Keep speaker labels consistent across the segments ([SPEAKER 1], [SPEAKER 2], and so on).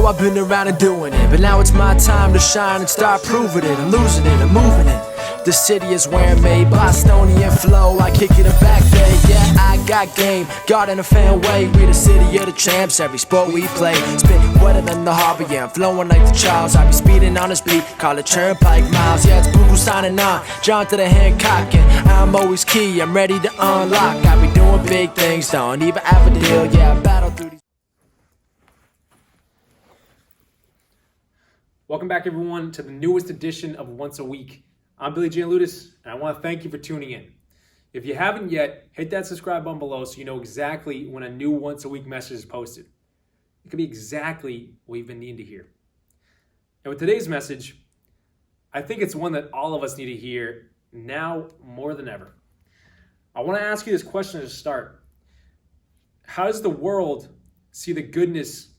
[SPEAKER 1] know I've been around and doing it, but now it's my time to shine and start proving it. I'm losing it, I'm moving it. The city is where I'm made, Bostonian flow, I kick it back there. Yeah, I got game, God in a fan way. We the city of the champs, every sport we play. Spit wetter than the harbor, yeah, I'm flowing like the Charles. I be speeding on this beat, call it turnpike miles. Yeah, it's Buku signing on, John to the Hancock, and I'm always key, I'm ready to unlock. I be doing big things, don't even have a deal, yeah, I battle through these.
[SPEAKER 2] Welcome back, everyone, to the newest edition of Once a Week. I'm Billy J. Ludis, and I want to thank you for tuning in. If you haven't yet, hit that subscribe button below so you know exactly when a new Once a Week message is posted. It could be exactly what you've been needing to hear. And with today's message, I think it's one that all of us need to hear now more than ever. I want to ask you this question to start. How does the world see the goodness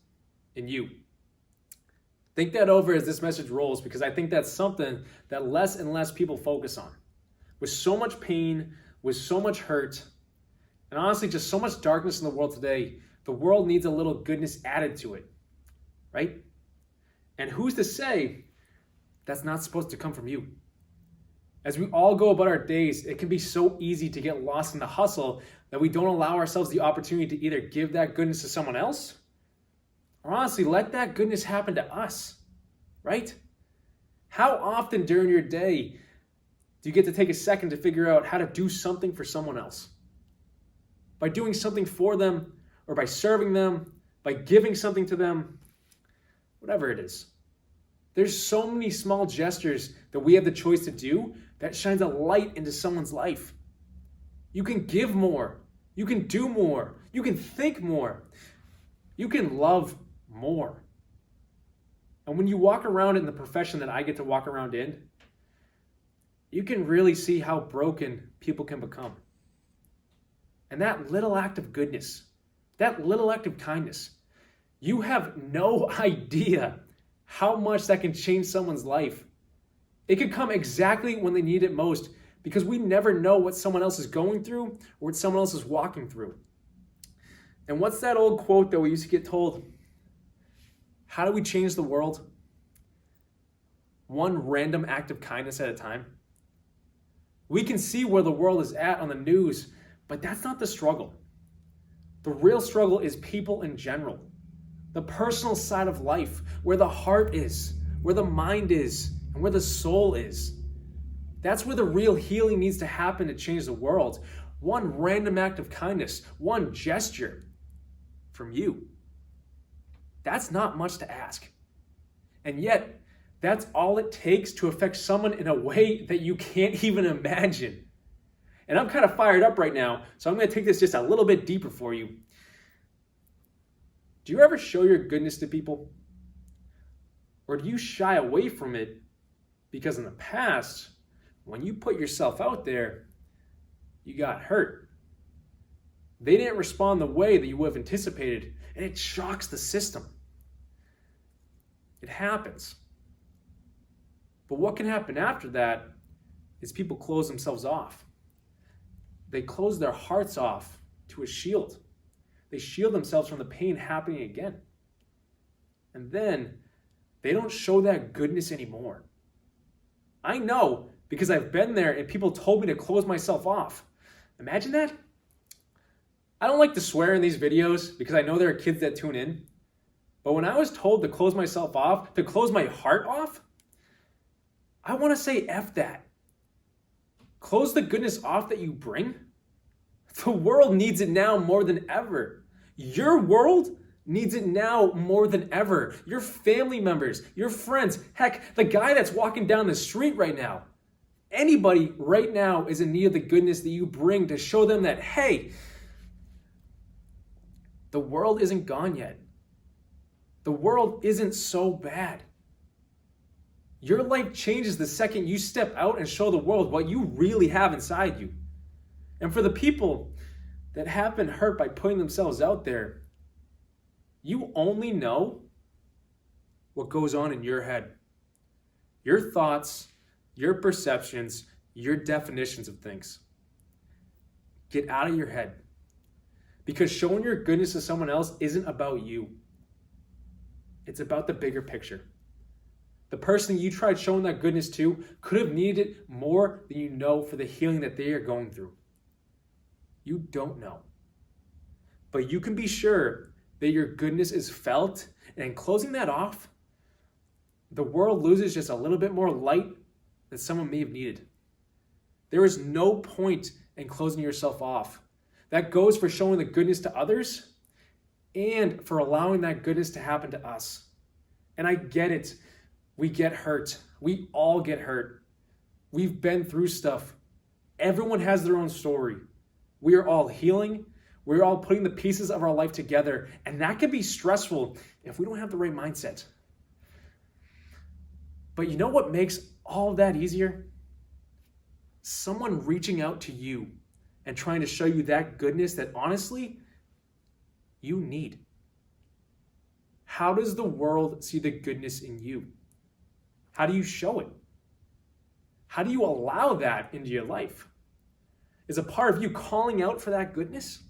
[SPEAKER 2] in you? Think that over as this message rolls, because I think that's something that less and less people focus on. With so much pain, with so much hurt, and honestly just so much darkness in the world today, the world needs a little goodness added to it, right? And who's to say that's not supposed to come from you? As we all go about our days, it can be so easy to get lost in the hustle that we don't allow ourselves the opportunity to either give that goodness to someone else, or honestly, let that goodness happen to us, right? How often during your day do you get to take a second to figure out how to do something for someone else? By doing something for them, or by serving them, by giving something to them, whatever it is. There's so many small gestures that we have the choice to do that shines a light into someone's life. You can give more, you can do more, you can think more, you can love more. And when you walk around in the profession that I get to walk around in, you can really see how broken people can become. And that little act of goodness, that little act of kindness, you have no idea how much that can change someone's life. It could come exactly when they need it most, because we never know what someone else is going through or what someone else is walking through. And what's that old quote that we used to get told? How do we change the world? One random act of kindness at a time. We can see where the world is at on the news, but that's not the struggle. The real struggle is people in general. The personal side of life, where the heart is, where the mind is, and where the soul is. That's where the real healing needs to happen to change the world. One random act of kindness, one gesture from you. That's not much to ask. And yet, that's all it takes to affect someone in a way that you can't even imagine. And I'm kind of fired up right now, so I'm going to take this just a little bit deeper for you. Do you ever show your goodness to people? Or do you shy away from it because in the past, when you put yourself out there, you got hurt? They didn't respond the way that you would have anticipated, and it shocks the system. It happens. But what can happen after that is people close themselves off. They close their hearts off to a shield. They shield themselves from the pain happening again. And then they don't show that goodness anymore. I know, because I've been there and people told me to close myself off. Imagine that. I don't like to swear in these videos because I know there are kids that tune in. But when I was told to close myself off, to close my heart off, I want to say F that. Close the goodness off that you bring. The world needs it now more than ever. Your world needs it now more than ever. Your family members, your friends, heck, the guy that's walking down the street right now. Anybody right now is in need of the goodness that you bring to show them that, hey, the world isn't gone yet. The world isn't so bad. Your life changes the second you step out and show the world what you really have inside you. And for the people that have been hurt by putting themselves out there, you only know what goes on in your head. Your thoughts, your perceptions, your definitions of things. Get out of your head. Because showing your goodness to someone else isn't about you. It's about the bigger picture. The person you tried showing that goodness to could have needed it more than you know for the healing that they are going through. You don't know. But you can be sure that your goodness is felt, and in closing that off, the world loses just a little bit more light than someone may have needed. There is no point in closing yourself off. That goes for showing the goodness to others and for allowing that goodness to happen to us. And I get it. We get hurt. We all get hurt. We've been through stuff. Everyone has their own story. We are all healing. We're all putting the pieces of our life together. And that can be stressful if we don't have the right mindset. But you know what makes all of that easier? Someone reaching out to you and trying to show you that goodness that honestly, you need. How does the world see the goodness in you? How do you show it? How do you allow that into your life? Is a part of you calling out for that goodness?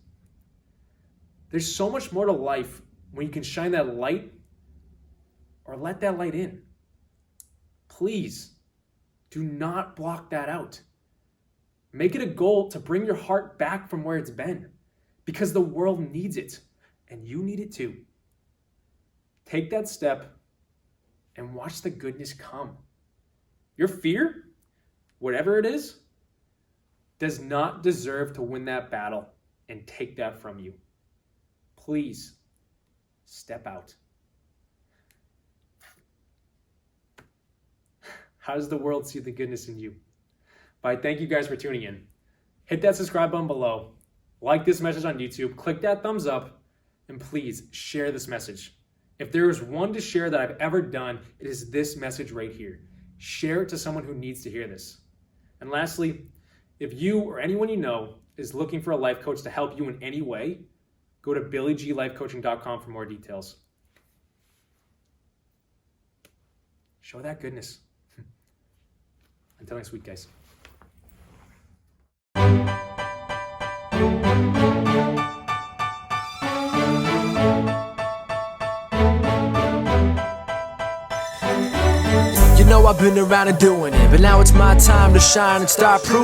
[SPEAKER 2] There's so much more to life when you can shine that light or let that light in. Please do not block that out. Make it a goal to bring your heart back from where it's been, because the world needs it and you need it too. Take that step and watch the goodness come. Your fear, whatever it is, does not deserve to win that battle and take that from you. Please step out. How does the world see the goodness in you? But thank you guys for tuning in. Hit that subscribe button below. Like this message on YouTube. Click that thumbs up. And please share this message. If there is one to share that I've ever done, it is this message right here. Share it to someone who needs to hear this. And lastly, if you or anyone you know is looking for a life coach to help you in any way, go to billygLifecoaching.com for more details. Show that goodness. Until next week, guys.
[SPEAKER 1] You know I've been around and doing it, but now it's my time to shine and start proving